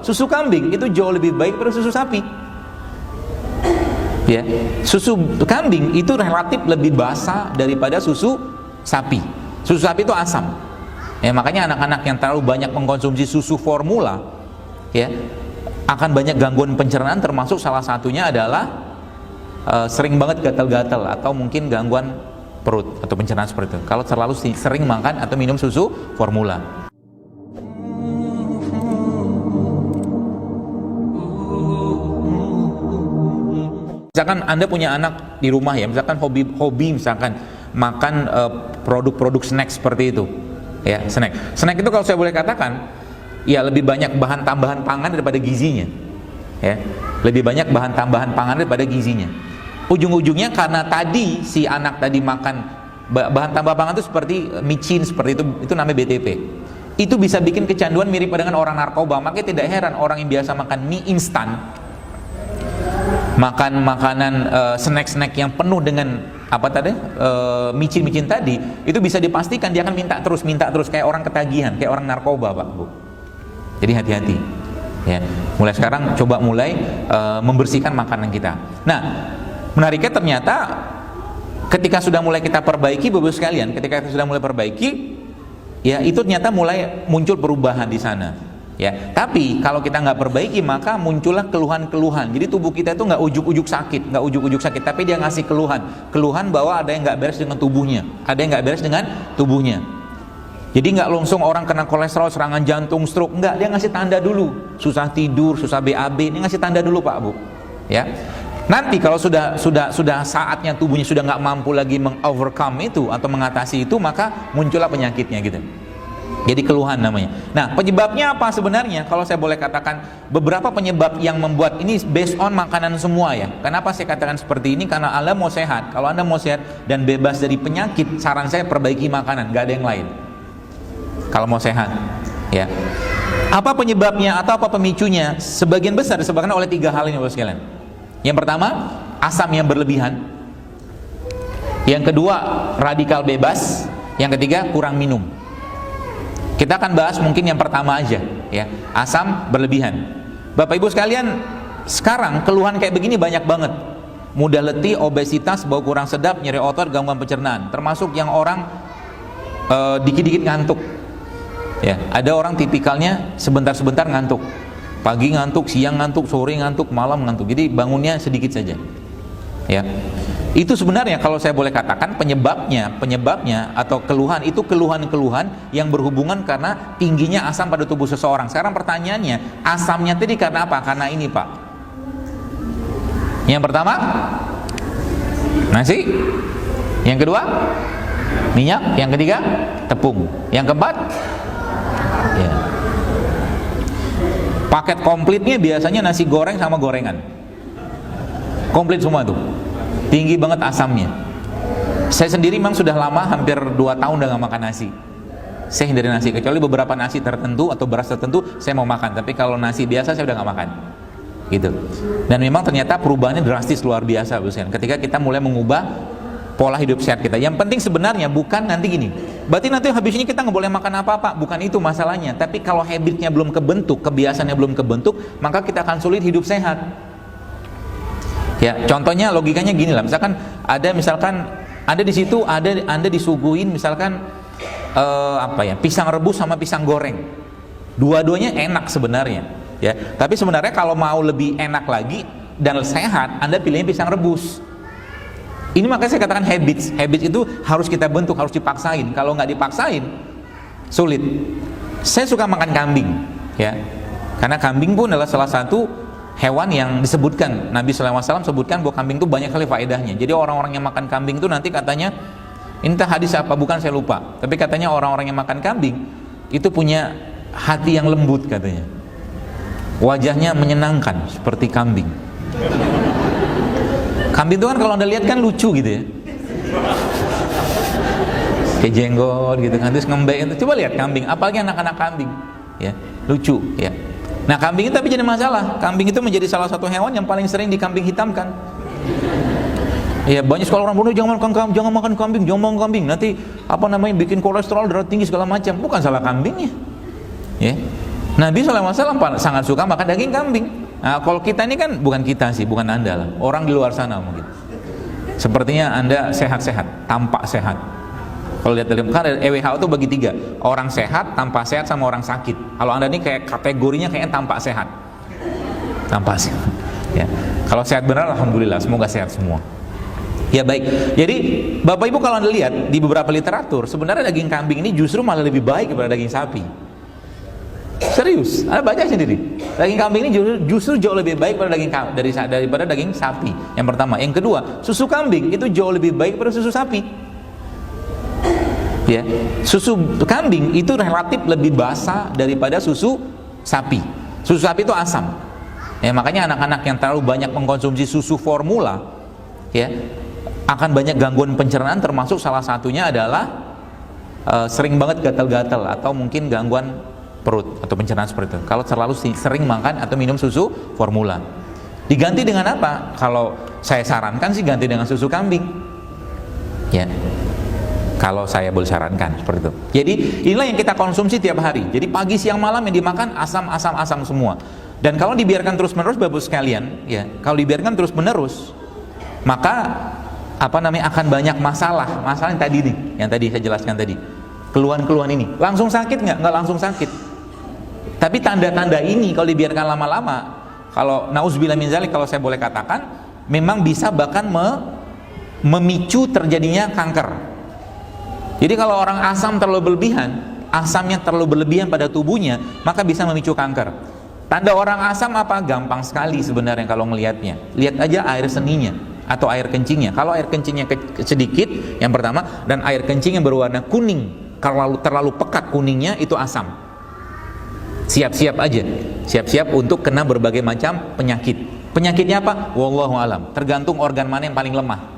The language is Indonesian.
Susu kambing itu jauh lebih baik daripada susu sapi. Ya, susu kambing itu relatif lebih basah daripada susu sapi. Susu sapi itu asam. Ya, makanya anak-anak yang terlalu banyak mengkonsumsi susu formula, ya, akan banyak gangguan pencernaan, termasuk salah satunya adalah sering banget gatal-gatal atau mungkin gangguan perut atau pencernaan seperti itu. Kalau terlalu sering makan atau minum susu formula. Misalkan Anda punya anak di rumah, ya, misalkan hobi misalkan makan produk-produk snack seperti itu, ya, snack itu kalau saya boleh katakan, ya, lebih banyak bahan tambahan pangan daripada gizinya, ya, lebih banyak bahan tambahan pangan daripada gizinya. Ujung-ujungnya karena tadi si anak tadi makan bahan tambahan pangan itu seperti micin, seperti itu namanya BTP. Itu bisa bikin kecanduan mirip dengan orang narkoba. Makanya tidak heran orang yang biasa makan mie instan, makan makanan snack-snack yang penuh dengan apa tadi, micin-micin tadi, itu bisa dipastikan dia akan minta terus kayak orang ketagihan, kayak orang narkoba, Pak, Bu. Jadi hati-hati, ya. Mulai sekarang coba mulai membersihkan makanan kita. Nah, menariknya ternyata ketika sudah mulai kita perbaiki, Bapak sekalian, ketika kita sudah mulai perbaiki, ya, itu ternyata mulai muncul perubahan di sana. Ya, tapi kalau kita nggak perbaiki, maka muncullah keluhan-keluhan. Jadi tubuh kita itu nggak ujuk-ujuk sakit, tapi dia ngasih keluhan bahwa ada yang nggak beres dengan tubuhnya, Jadi nggak langsung orang kena kolesterol, serangan jantung, stroke, nggak, dia ngasih tanda dulu, susah tidur, susah BAB, ini ngasih tanda dulu, Pak, Bu. Ya, nanti kalau sudah saatnya tubuhnya sudah nggak mampu lagi meng-overcome itu atau mengatasi itu, maka muncullah penyakitnya gitu. Jadi keluhan namanya. Nah, penyebabnya apa sebenarnya? Kalau saya boleh katakan beberapa penyebab yang membuat ini based on makanan semua, ya. Kenapa saya katakan seperti ini? Karena Anda mau sehat. Kalau Anda mau sehat dan bebas dari penyakit, saran saya perbaiki makanan, gak ada yang lain. Kalau mau sehat, ya. Apa penyebabnya atau apa pemicunya? Sebagian besar disebabkan oleh 3 hal ini, Bapak sekalian. Yang pertama, asam yang berlebihan. Yang kedua, radikal bebas. Yang ketiga, kurang minum. Kita akan bahas mungkin yang pertama aja, ya, asam berlebihan. Bapak Ibu sekalian, sekarang keluhan kayak begini banyak banget. Mudah letih, obesitas, bau kurang sedap, nyeri otot, gangguan pencernaan. Termasuk yang orang dikit-dikit ngantuk. Ya, ada orang tipikalnya sebentar-sebentar ngantuk. Pagi ngantuk, siang ngantuk, sore ngantuk, malam ngantuk. Jadi bangunnya sedikit saja. Ya. Itu sebenarnya kalau saya boleh katakan penyebabnya atau keluhan itu keluhan-keluhan yang berhubungan karena tingginya asam pada tubuh seseorang. Sekarang pertanyaannya, asamnya tadi karena apa? Karena ini, Pak. Yang pertama, nasi. Yang kedua, minyak. Yang ketiga, tepung. Yang keempat, ya, paket komplitnya biasanya nasi goreng sama gorengan. Komplit semua tuh. Tinggi banget asamnya. Saya sendiri memang sudah lama, hampir 2 tahun udah gak makan nasi. Saya hindari nasi, kecuali beberapa nasi tertentu atau beras tertentu saya mau makan. Tapi kalau nasi biasa saya udah gak makan, gitu. Dan memang ternyata perubahannya drastis, luar biasa, ketika kita mulai mengubah pola hidup sehat kita. Yang penting sebenarnya bukan nanti gini, berarti nanti habis ini kita nggak boleh makan apa-apa. Bukan itu masalahnya. Tapi kalau habitnya belum kebentuk, kebiasaannya belum kebentuk, maka kita akan sulit hidup sehat. Ya, contohnya logikanya gini lah. Misalkan ada di situ Anda disuguhin misalkan pisang rebus sama pisang goreng. Dua-duanya enak sebenarnya, ya. Tapi sebenarnya kalau mau lebih enak lagi dan sehat, Anda pilihnya pisang rebus. Ini makanya saya katakan habits. Habits itu harus kita bentuk, harus dipaksain. Kalau nggak dipaksain, sulit. Saya suka makan kambing, ya. Karena kambing pun adalah salah satu hewan yang disebutkan, Nabi SAW sebutkan bahwa kambing itu banyak kali faedahnya. Jadi orang-orang yang makan kambing itu nanti katanya, ini entah hadis apa bukan saya lupa, tapi katanya orang-orang yang makan kambing itu punya hati yang lembut katanya, wajahnya menyenangkan seperti kambing. Kambing itu kan kalau Anda lihat kan lucu gitu, ya, kayak jenggot gitu kan, terus ngembek itu. Coba lihat kambing, apalagi anak-anak kambing, ya, lucu, ya. Nah, kambing itu tapi jadi masalah. Kambing itu menjadi salah satu hewan yang paling sering dikambing hitamkan. Ya, banyak sekali orang bunuh, jangan makan kambing, nanti bikin kolesterol, darah tinggi segala macam. Bukan salah kambingnya, ya. Nabi SAW sangat suka makan daging kambing. Nah, kalau kita ini kan, bukan kita sih, bukan Anda lah, orang di luar sana mungkin. Sepertinya Anda sehat-sehat, tampak sehat. Kalau lihat dari kan WHO itu bagi 3, orang sehat, tampak sehat, sama orang sakit. Kalau Anda ini kayak kategorinya kayaknya tampak sehat. Tampak sehat. Ya. Kalau sehat benar, alhamdulillah, semoga sehat semua. Ya baik. Jadi Bapak Ibu kalau Anda lihat di beberapa literatur, sebenarnya daging kambing ini justru malah lebih baik daripada daging sapi. Serius, Anda baca sendiri. Daging kambing ini justru jauh lebih baik daripada daging sapi. Yang pertama, yang kedua, susu kambing itu jauh lebih baik daripada susu sapi. Ya, susu kambing itu relatif lebih basah daripada susu sapi. Susu sapi itu asam. Ya, makanya anak-anak yang terlalu banyak mengkonsumsi susu formula, ya, akan banyak gangguan pencernaan, termasuk salah satunya adalah sering banget gatal-gatal atau mungkin gangguan perut atau pencernaan seperti itu. Kalau terlalu sering makan atau minum susu formula. Diganti dengan apa? Kalau saya sarankan sih ganti dengan susu kambing. Ya. Kalau saya boleh sarankan seperti itu. Jadi inilah yang kita konsumsi tiap hari. Jadi pagi, siang, malam yang dimakan asam semua. Dan kalau dibiarkan terus-menerus Bapak sekalian, ya, kalau dibiarkan terus-menerus, maka akan banyak masalah. Masalah yang tadi nih, yang tadi saya jelaskan tadi. Keluhan-keluhan ini. Langsung sakit nggak? Nggak langsung sakit. Tapi tanda-tanda ini kalau dibiarkan lama-lama, kalau nauzubillah min dzalik, kalau saya boleh katakan, memang bisa bahkan memicu terjadinya kanker. Jadi kalau orang asamnya terlalu berlebihan pada tubuhnya, maka bisa memicu kanker. Tanda orang asam apa? Gampang sekali sebenarnya kalau melihatnya. Lihat aja air seninya atau air kencingnya. Kalau air kencingnya sedikit, yang pertama, dan air kencing yang berwarna kuning, kalau terlalu pekat kuningnya, itu asam. Siap-siap aja, siap-siap untuk kena berbagai macam penyakit. Penyakitnya apa? Wallahu alam. Tergantung organ mana yang paling lemah.